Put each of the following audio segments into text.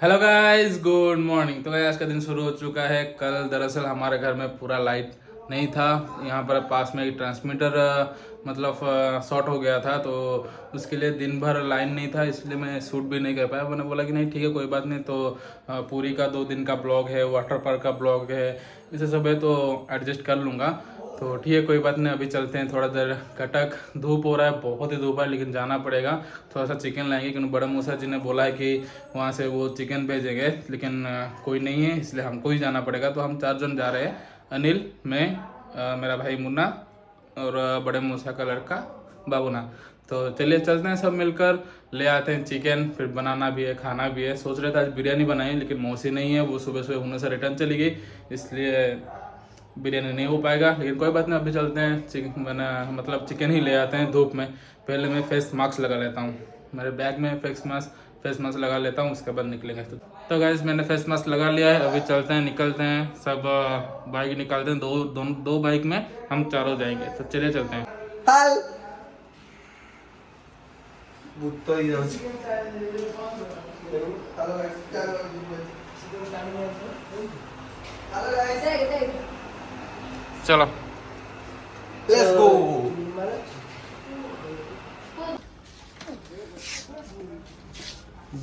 Hello guys, good morning. तो guys आज का दिन शुरू हो चुका है। कल दरअसल हमारे घर में पूरा लाइट नहीं था। यहाँ पर पास में एक ट्रांसमीटर मतलब शॉर्ट हो गया था, तो उसके लिए दिन भर लाइन नहीं था, इसलिए मैं शूट भी नहीं कर पाया। मैंने बोला कि नहीं ठीक है, कोई बात नहीं। तो पूरी का 2 दिन का ब्लॉग है, वाटर पार्क का ब्लॉग है, इसे सब है तो एडजस्ट कर लूँगा। तो ठीक है, कोई बात नहीं। अभी चलते हैं, थोड़ा देर कटक धूप हो रहा है, बहुत ही धूप है, लेकिन जाना पड़ेगा। थोड़ा सा चिकन लाएंगे क्योंकि बड़े मूसा जी ने बोला है कि वहाँ से वो चिकन भेजेंगे, लेकिन कोई नहीं है, इसलिए हमको ही जाना पड़ेगा। तो हम 4 जन जा रहे हैं, अनिल, मैं, मेरा भाई मुन्ना और बड़े मूसा का लड़का बाबूना। तो चलिए चलते हैं, सब मिलकर ले आते हैं चिकन। फिर बनाना भी है, खाना भी है। सोच रहे थे आज बिरयानी बनाएं, लेकिन मौसी नहीं है, वो सुबह सुबह होने से रिटर्न चली गई, इसलिए बिरयानी नहीं हो पाएगा। लेकिन कोई बात नहीं, अभी चलते हैं मतलब चिकन ही ले आते हैं धूप में। पहले मैं फेस मास्क लगा लेता हूँ, मेरे बैग में फेस मास्क लगा लेता हूँ, उसके बाद निकलेंगे। तो गाइस मैंने फेस मास्क लगा लिया है, अभी चलते हैं, निकलते हैं। सब बाइक निकालते हैं, दो बाइक में हम चारों जाएंगे। तो चलिए चलते हैं। हाल भूत ही चलो लेट्स गो।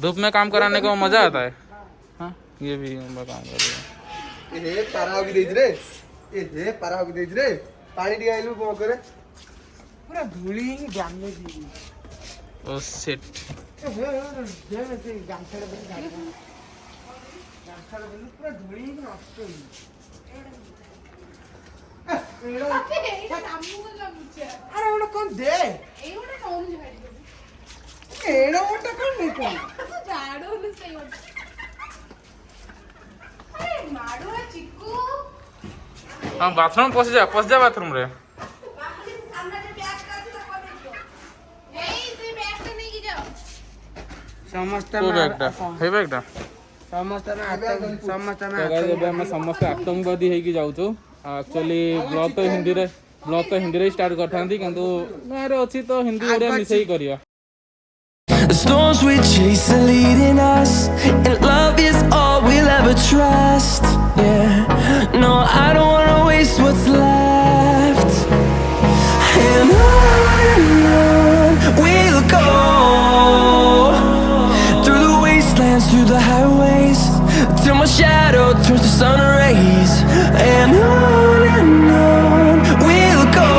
धूप में काम कराने को मजा आता है। हाँ, ये भी मैं काम कर रही हूँ। ए पारा होगी देज रे, ए पारा होगी देज रे। पानी टी आइलु को करे पूरा धूली ही डैमेज ही। Oh shit. गांछड़ पूरा धूली ही नष्ट हुई। अरे वो कौन दे एड़ा मोटा कौन नहीं कौन हाँ, बाथरूम पस जा बाथरूम रे। समस्त କୋଉ ବ୍ୟାଗଟା? ହେଇ ବ୍ୟାଗଟା? समस्त में ଏବେ ଆମେ ସମସ୍ତେ ଆତଙ୍କବାଦୀ ହେଇକି ଯାଉଛୁ। ଆକ୍ଚୁଆଲି ବ୍ଲଗ ତ ହିନ୍ଦୀରେ ଷ୍ଟାର୍ଟ କରିଥାନ୍ତି, କିନ୍ତୁ ଗାଁରେ ଅଛି ତ ହିନ୍ଦୀ ଓଡ଼ିଆ ମିଶେଇ କରିବା। The storms we chase are leading us, and love is all we'll ever trust. Yeah, no, I don't wanna waste what's left. And on we'll go, through the wastelands, through the highways, till my shadow turns to sun rays. And on we'll go,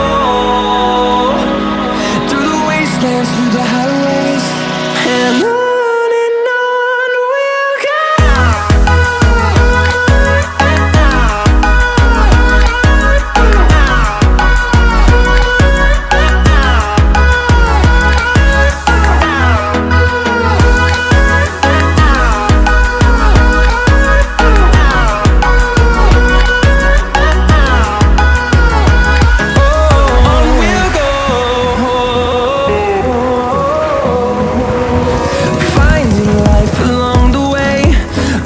through the wastelands, through the highways. And on we'll go. On we'll go. Finding life along the way,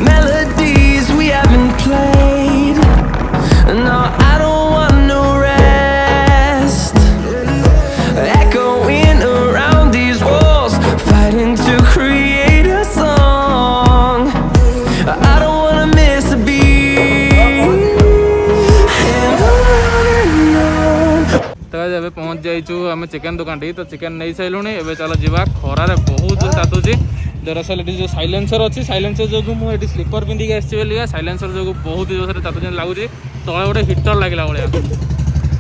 melodies we haven't played. No, I don't want no rest. Echoing around these walls, fighting to create a song. I don't wanna miss a beat. And on. ତ ଏବେ ପହଞ୍ଚି ଯାଇଛୁ ଆମେ chicken ଦୋକାନ ଠି। ତ chicken ନେଇ ସାରିଲୁଣି, ଏବେ ଚାଲ ଯିବା। ଖରାରେ ବହୁତ ତାତୁଛି। ଦରअसल ଏଠି ଯେଉଁ ସାଇଲେନ୍ସର ଅଛି, ସାଇଲେନ୍ସର ଯୋଗୁଁ ମୁଁ ଏଠି ସ୍ଲିପର ପିନ୍ଧିକି ଆସିଛି ବୋଲି, ସାଇଲେନ୍ସର ଯୋଗୁଁ ବହୁତ ଜୋରରେ ତାତୁ ଯେମିତି ଲାଗୁଛି, ତଳେ ଗୋଟେ ହିଟର ଲାଗିଲା ଭଳିଆ।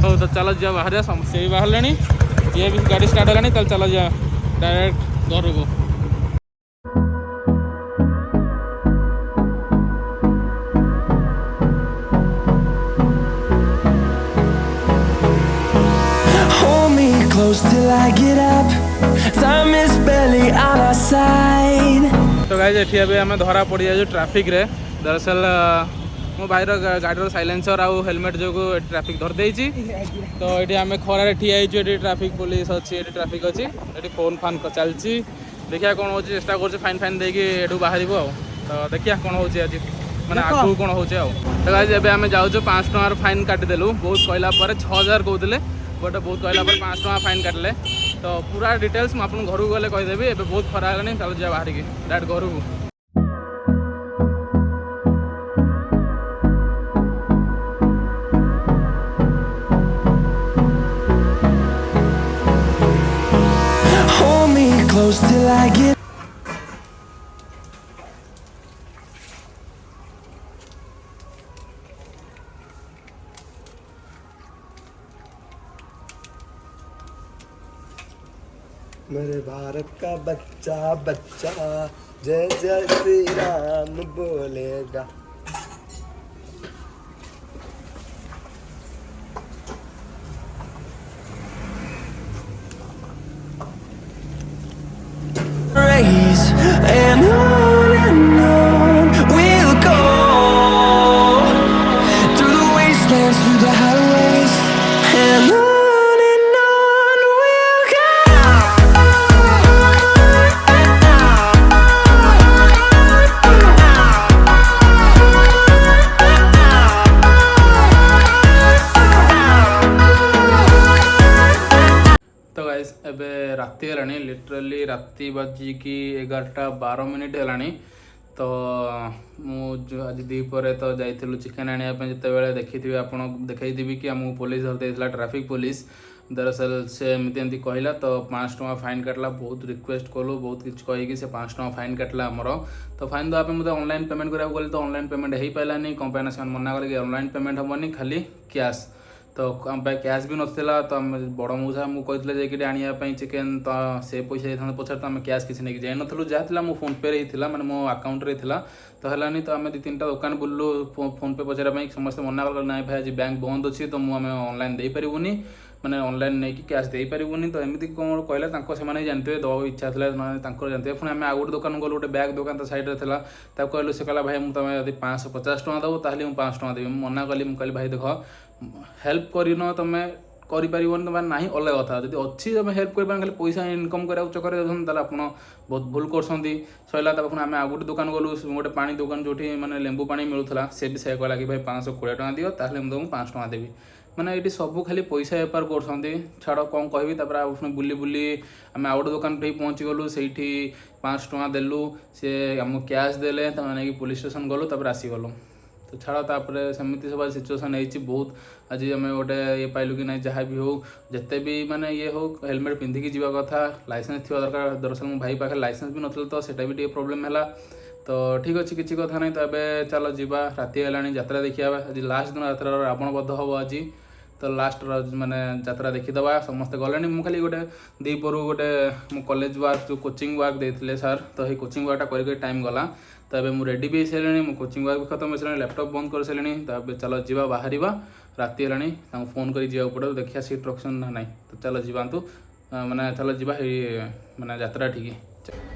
ହଉ ତ ଚାଲ ଯିବା, ବାହାରିବା। ସେ ବି ବାହାରିଲେଣି, ଇଏ ବି ଗାଡ଼ି ଷ୍ଟାର୍ଟ ହେଲାଣି। ତାହେଲେ ଚାଲ ଯିବା ଡାଇରେକ୍ଟ ଘରକୁ। Hold me close till I get up. Time is barely on our side. तो गाइस एठी अबे आमे धरा पड़ जाय ट्रैफिक रे। दरअसल मो भाईर गाड़ीर साइलेंसर आउ हेलमेट जो ट्रैफिक धर देछि। तो ये आम खरारे ठिया ये ट्रैफिक पुलिस अच्छी, ये ट्रैफिक अच्छी, ये फोन फान चलती। देखिए कौन हो चेष्टा कर फाइन फाइन देकी एठू बाहर तो देखिए कौन हो आज मैंने आगू कौन हो। तो गाइस एबे आमे जाउछु 5 टंकार फाइन काटिदेलु। बहुत कहला पर 6000 कहते बट बहुत कहला पर 5 टंका फाइन काटले। तो पूरा डिटेल्स मुझे घर को गले कहीदेवी। एबे बहुत खरा है, चलो जा बाहर की डायरेक्ट घर को। close till I get मेरे भारत का बच्चा बच्चा जय जय श्री राम बोलेगा। race, and on we'll go through the wastelands, through the highways, and on we'll go. तो गाइस एबे राति हेलानी लिटरली राति बाजी की 11:12 हेलानी। तो मु आज दीपरे तो जाइलु चिकेन आने जिते देखी आपन देखी कि आमको पुलिस धरते ट्रैफिक पुलिस। दरअसल से एमती कहला तो 5 टଙ୍କା फाइन काटला। बहुत रिक्वेस्ट कलु बहुत किसी कहीकि से 5 टଙ୍କା फाइन काटला आमर। तो फाइन देवाई मुझे ऑनलाइन पेमेंट कराया गली तो ऑनलाइन पेमेंट हो पारानी कौन पाना से मना कले कि ऑनलाइन पेमेंट हेनी खाली कैश। तो आम कैश भी नाला तो आम बड़ मौसा मुझे कहते आने चिकेन तो से पैसा देते पचार तो आम कैश किसी नहीं जाई नु जहाँ मो फोन पे रही मैंने मो आकाउंट रे थिला। तो है तो आम 2-3टा दुकान बुलू फोन पे पचारा समस्त मना कल ना भाई आज बैंक बंद अच्छी तो मुझे ऑनलाइन दे पारूनी मैंने ऑनलाइन नहीं कि कैश दे पारूनी। तो एमती कौन कहला से जानते दवा इच्छा था जानते पुणी आम आउ गोटे दुकान गलु गोटे बैग दुकान तो साइड रे था कहलु से कहला भाई मुझे तुम यदि 550 टଙ୍କା देव ताली मुझे 5 टଙ୍କା देवी। मना कली मुझे भाई देख हेल्प करन तुम कर तुम ना अलग कथा जब अच्छी तुम हेल्प कर खाली पैसा इनकम करा चक्कर आप बहुत भूल कर सैला। पुणी आम आउ गोटे दुकान गलु गोटे पानी दुकान जो मैंने लेंबू पानी मिलूला से भी से कहला कि भाई 520 टଙ୍କା दियो ताहले मुझे 5 टଙ୍କା देवी। मैंने ये सब खाली पैसा बेपार कर छाड़ कौन कह बुली बुली आम आउ गोटे दुकान पे पहुँची गलु से 5 टଙ୍କା देलु सी आमको कैश देले नहीं पुलिस स्टेशन गलु आसीगलु। तो छाड़ तापर सेमती सब सिचुएसन है बहुत। आज आम गोटे ये पाइलु कि नहीं जहाँ भी हो जिते भी माने ये हो हेलमेट पिंधिकी जावा कथा लाइसेंस थी दरकार। दरअसल मो भाई पाखे लाइसेंस भी नथिला तो सेटा भी टे प्रोब्लेम है। तो ठीक अच्छे किसी कथा नहीं। तो ये चलो जीवा राति है यात्रा देखा आज लास्ट दिन यात्रा रावण बध हम आज तो लास्ट माने यात्रा देखीदे समस्ते गले। मुझे खाली गोटे दीपर गोटे मो कॉलेज वर्क जो कोचिंग वर्क देते सर तो ये कोचिंग वर्कटा कर टाइम गला। तो ये मुझे रेडी भी सारे मो कोचिंग वर्क भी खत्म हो सारे लैपटॉप बंद कर सारे। तो चलो जीवा बाहर राति है फोन कर जावाक पड़े देखिए सीट रखन ना ना। तो चलो जीवातु माने चलो जीवा माने यात्रा ठीक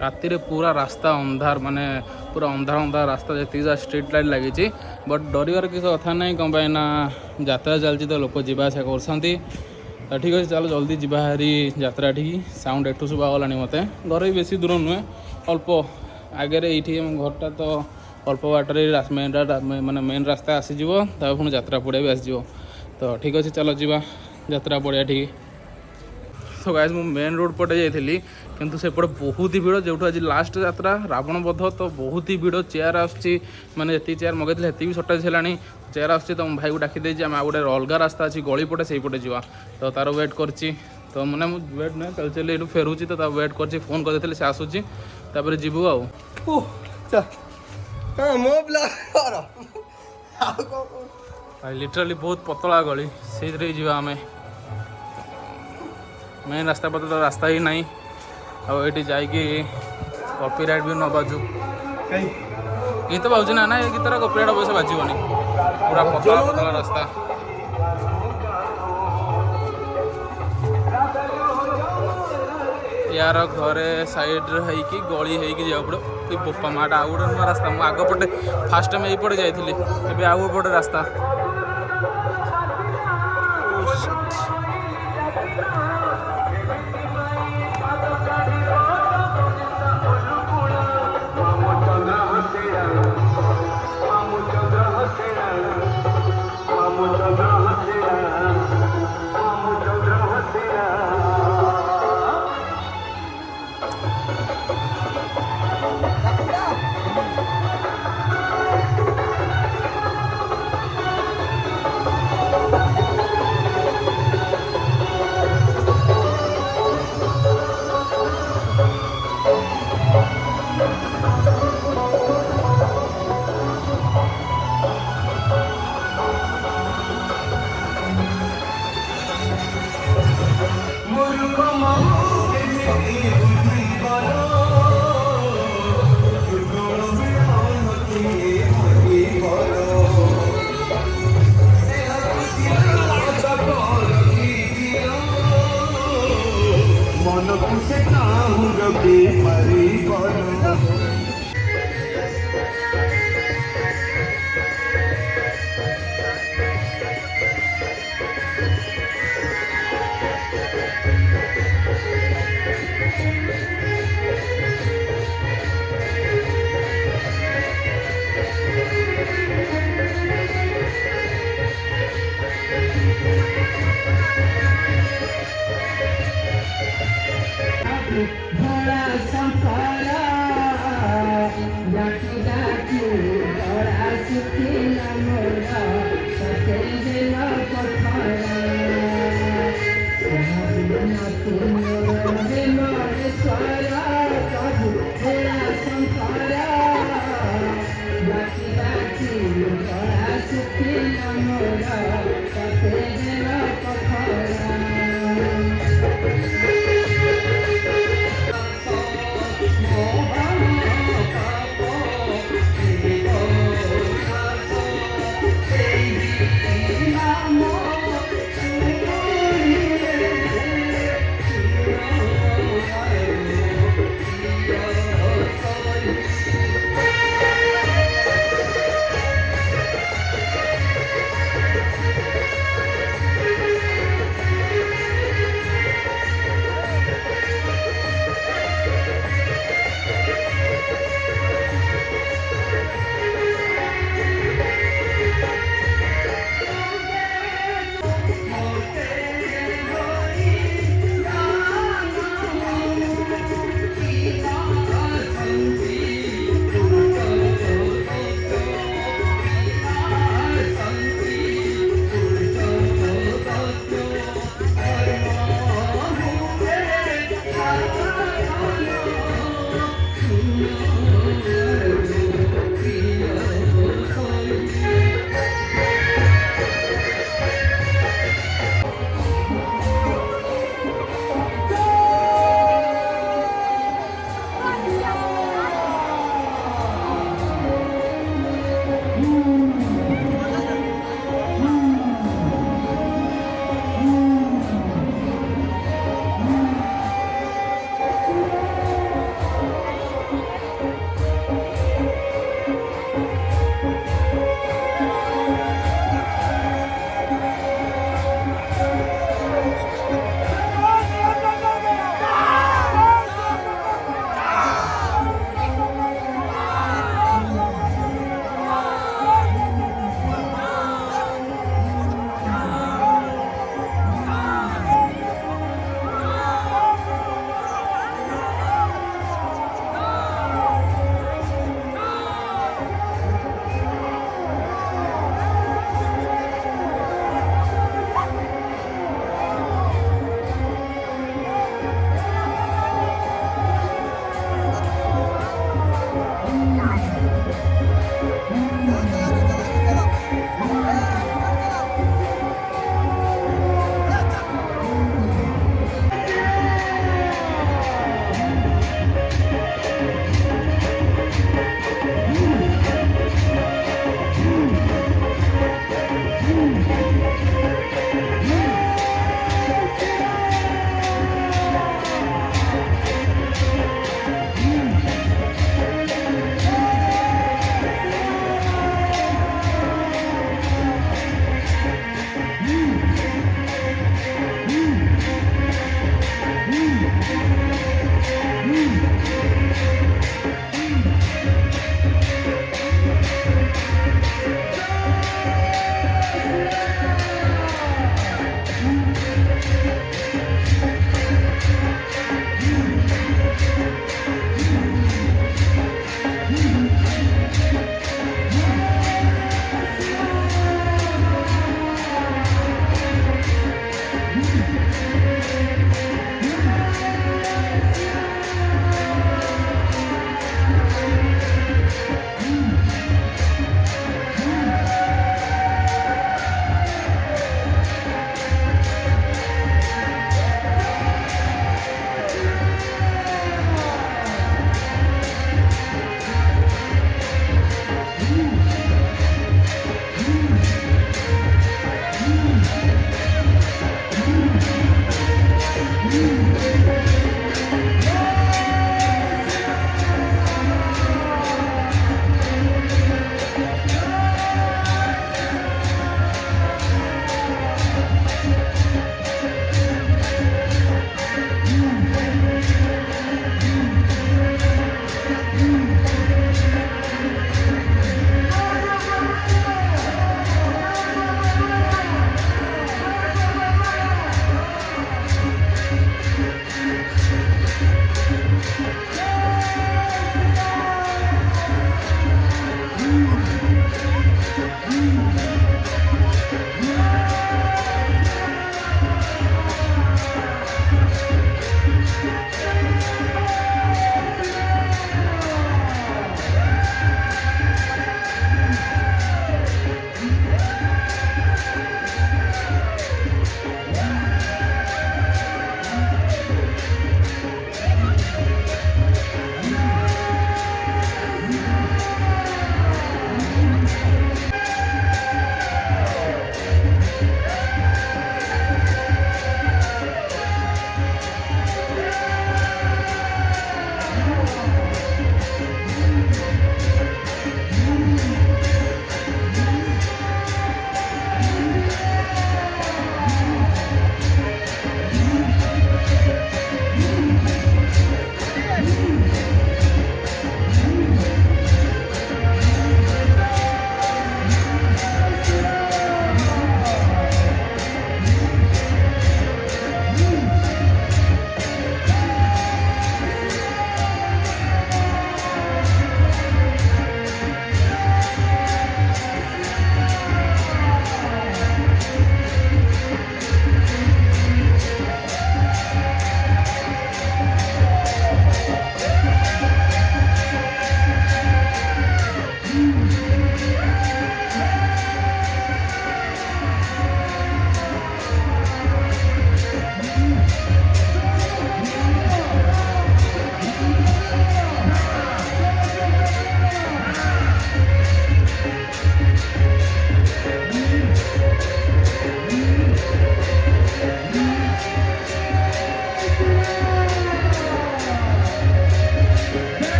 राति रे पूरा रास्ता अंधार माने पूरा अंधार अंधार रास्ता जी स्ट्रीट लाइट लगी बट डर किसी कथा ना कौन ना यात्रा चलती तो लोक जावास कर ठीक अच्छे। चलो जल्दी जीवाहारी यात्रा ठीक साउंड एठू शुभा गला मत घर भी बेसी दूर नुहे अल्प आगे ये घरटा तो अल्प बाटर माने मेन रास्ता आसीज पुणी यात्रा पड़िया भी आसीज। तो ठीक अच्छे चलो जीवा यात्रा पड़िया ठीक। तो गाइस मु मेन रोड पटे जाइली किंतु सेपटे बहुत ही भीड़ जो आज लास्ट यात्रा रावण बध तो बहुत ही भीड़ चेयर आसुच्ची माने जी चेयर मगेदी हेती भी सर्टेज है चेयर आसुच्ची। तो भाई को डाकी आम गोटे अलग रास्ता अच्छी गली पटे से पटे जा तो तार वेट करची। तो मैंने वेट ना चल चल ये फेरुची तो वेट कर फोन कर से आसूची तापर जीवु आउ लिटरली बहुत पतला गली से जीवा आम मेन रास्ता पर तो रास्ता ही नहीं आईटी जाकि कॉपीराइट भी न बाजू गीत बाजू ना ये गीतर कॉपीराइट अवश्य बाजनी पूरा पतला पतला रास्ता। यार घरे साइड है कि गली है जा पड़े बोपा माटा आउ गोटे नुआ रास्ता मुझे आगपटे फास्ट टाइम यहीपटे जाइली ए आउ गोटे रास्ता। भोला शंकरा डाकी डाकी बड़ा सुखी मोरा सके दिल पथरा मोरेश्वरा प्रभु भोला शंकरा डाकी डाकी बड़ा सुखी मोरा सके दिल पथरा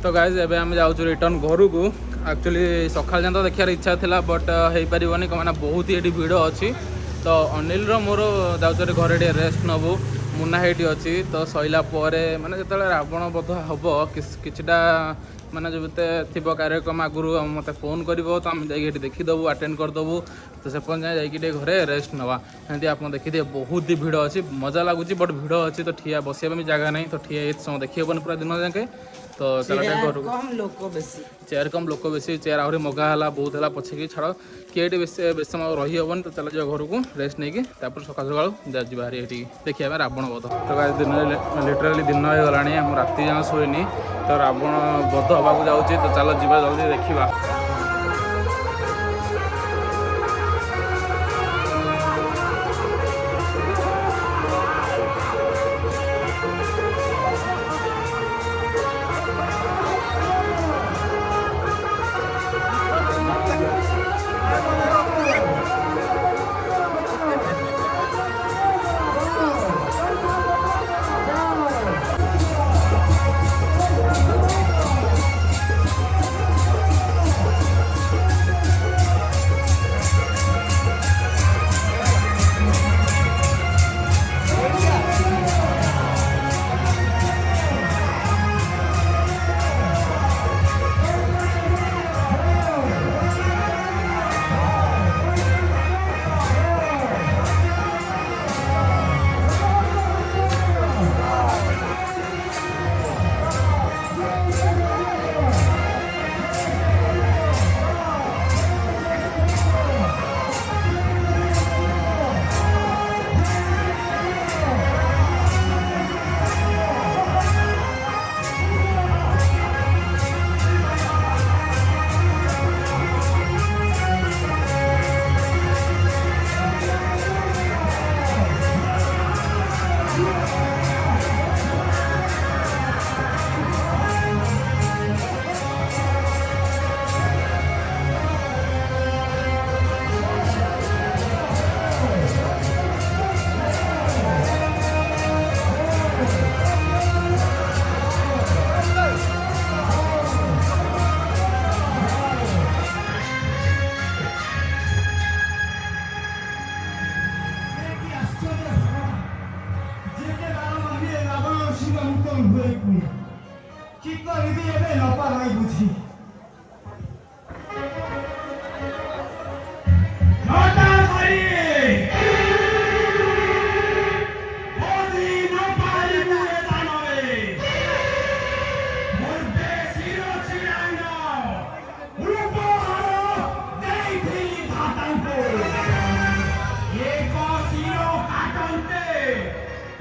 तो गाइज एबे हम जाऊँ रिटर्न घर को एक्चुअली सकाल जान तो देखार इच्छा था बट हो पारन क्या बहुत ही भिड़ अच्छी तो अनिल मोर जाऊँ घरे रेस्ट नबू मुना हेटी अच्छी तो सैला माने जो रावण बध हम किछटा माने जो थी कार्यक्रम आगुरी मत फोन कर तो आम जा देखीदेवु अटेंड करदेवु तो से जाए घरे रेस्ट नवा एमती आप देखिए बहुत ही भिड़ अच्छी मजा लगुच बट भिड़ अच्छी तो ठिया बस जगह नहीं तो ठिया ये समय देखी हेन पूरा दिन जाके तो घर चेयर कम लोक बेसी चेयर आहरी मगाला बहुत है पछे कि छाड़ किए बेस समय रही हेन तो चल जा घर को रेस्ट नहीं सकाल सकाल जा बाहरी ये देखिए रावण बध तो दिन लिटराली दिन हो गला राति जहाँ शोनी तो रावण बध हवा जाऊँगी तो चलो जी जल्दी देखा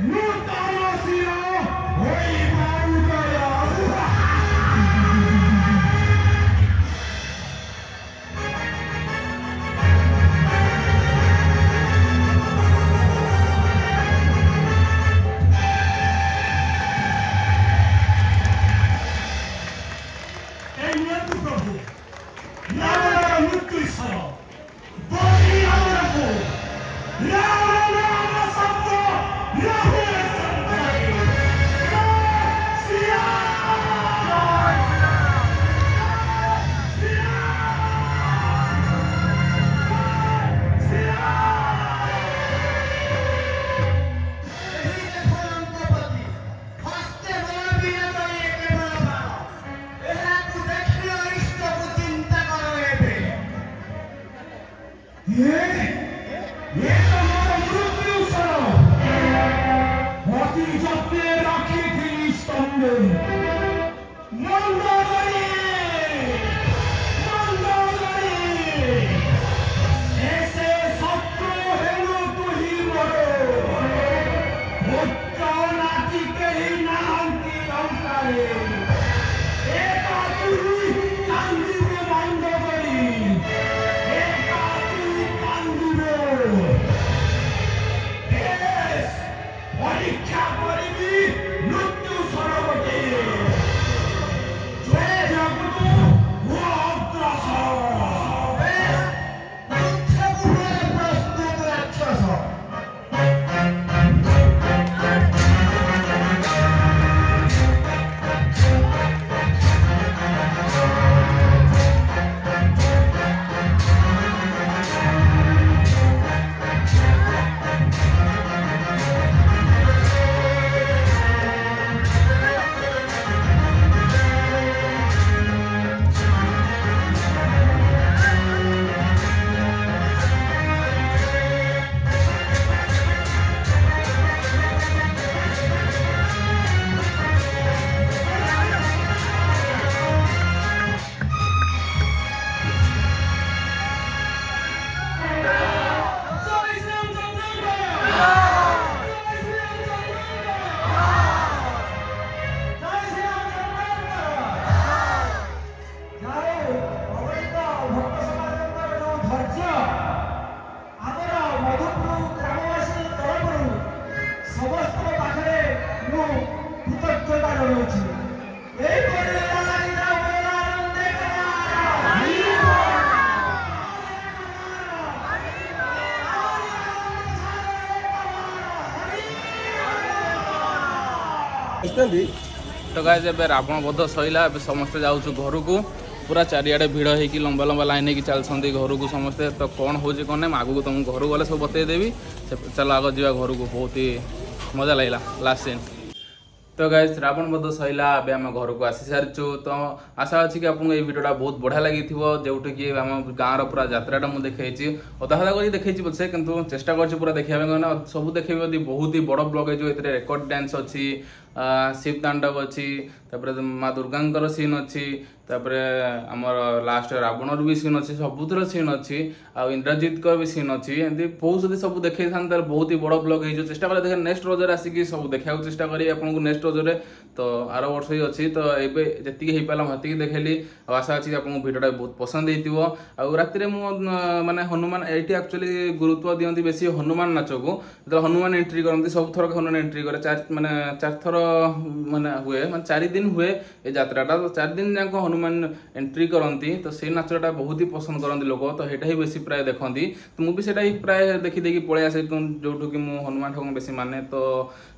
Nutano Siro, Hoiba! तो गाइस एबे रावण बध सैला समस्ते जाऊँ घर को पूरा चारिआडे भिड़ होगी लंबा लंबा लाइन होगी चलती घर को समस्ते तो कौन हो कौन ना आगू तुमको घर गले सब बतईदेवी चल आग जा घर को बहुत ही मजा लगे लास्ट सीन। तो गाइस रावण बध सैला अबे आम घर को आसी सारिचु तो आशा अच्छी कि आपको ये वीडियोटा बहुत बढ़िया लगी जोटि कि आम गाँव पूरा यात्राटा मुझे देखी अधा अधा कर देखी पछे किंतु चेष्टा कर पूरा देखा सब देखे बहुत ही बड़ ब्लॉग है जो ये रेकर्ड डांस अच्छी शिव तांडव अच्छी माँ दुर्गा सीन अच्छी आमर लास्ट रावण भी सीन अच्छी सबुथर सीन अच्छी आ इंद्रजीत भी सीन अच्छी एमती बहुत सब देखे था बहुत ही बड़ ब्लॉग है चेष्टा कर देखे नेक्स्ट रजर आसिक सब देखा चेष्टा करी आपको नेक्स्ट रजर तो आर वर्ष ही अच्छी तो ये जी हो पाला मुझे देखेली आशा अच्छी आपको भिडियोटा बहुत पसंद हो राति माने हनुमान ये एक्चुअली गुरुत्व दिखती बेसी हनुमान नाच को जो हनुमान एंट्री करती सब थर हनुमान एंट्री करे चार थर माने हुए माने 4 दिन हुए ये यात्राटा तो 4 दिन जाक हनुमान एंट्री करती तो से नाचटा बहुत ही पसंद करती लोक तो यहाँ ही बेसी प्राय देखती तो मुझे से प्राय देखी देखी पलि आसे जो कि मुझे हनुमान ठाकुर बेसी माने तो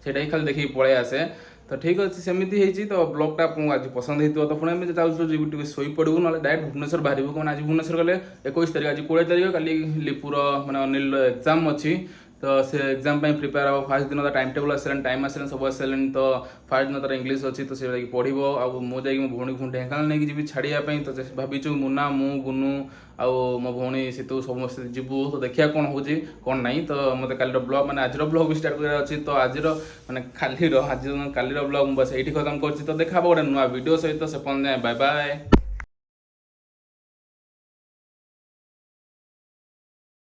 सेटा ही खाली देखिए पलि आसे तो ठीक अच्छे सेमती तो ब्लॉगटा आपको आज पसंद हो तो पुणी चाहूँ शोई पड़ू ना डायरेक्ट भुवनेश्वर बाहर क्या आज भुवनेश्वर गले 21 तारीख आज 20 तारीख कल लिपुर माने अनिल एग्जाम अच्छी तो से एग्जाम प्रिपेयर हम फास्ट दिन टाइम टेबल आसानी टाइम आसानी सब आसानी तो फास्ट दिन तार इंग्लीश अच्छी तो से पढ़ो मुझे मो भौणी को ढेंकानाल नहीं जी छाड़ापी तो भाई मुना मु गुनु आउ मो भौणी सीतू समस्त जीवु तो देखिए कौन हो कौन नहीं तो मतलब काली ब्लॉग मैंने आज ब्लॉग भी स्टार्ट करार अच्छी तो आज मैंने खाली आज काली ब्लॉग बस ये खत्म कर तो देखा गोटे नुआ वीडियो सहित से बाय बाय।